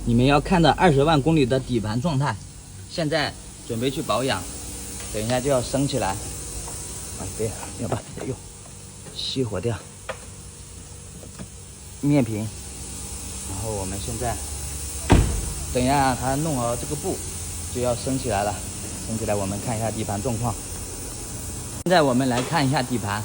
你们要看的20万公里的底盘状态，现在准备去保养，等一下就要升起来。啊，别，要把哟，熄火掉，面屏。然后我们现在等一下它弄好这个布，就要升起来了。升起来，我们看一下底盘状况。现在我们来看一下底盘。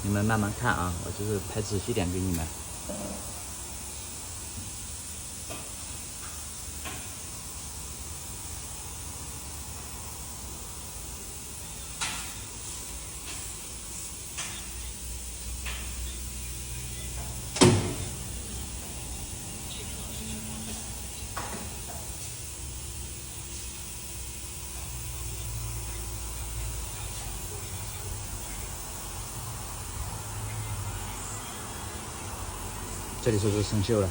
你们慢慢看啊，我就是拍仔细点给你们。这里是不是生锈了？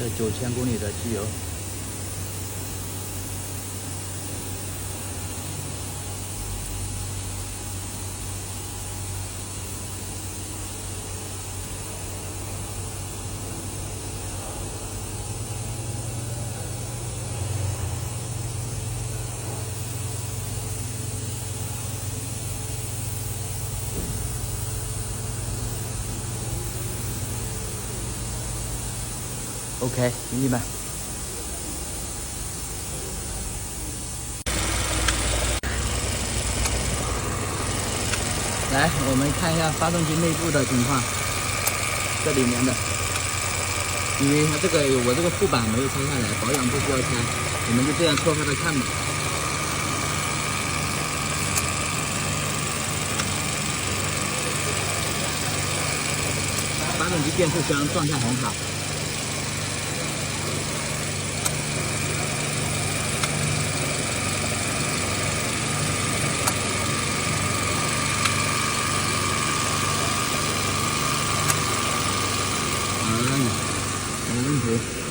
这9000公里的机油。OK， 兄弟们，来，我们看一下发动机内部的情况，这里面的，因为它这个我这个护板没有拆下来，保养不需要拆，我们就这样错开的看吧。发动机变速箱状态很好。没问题。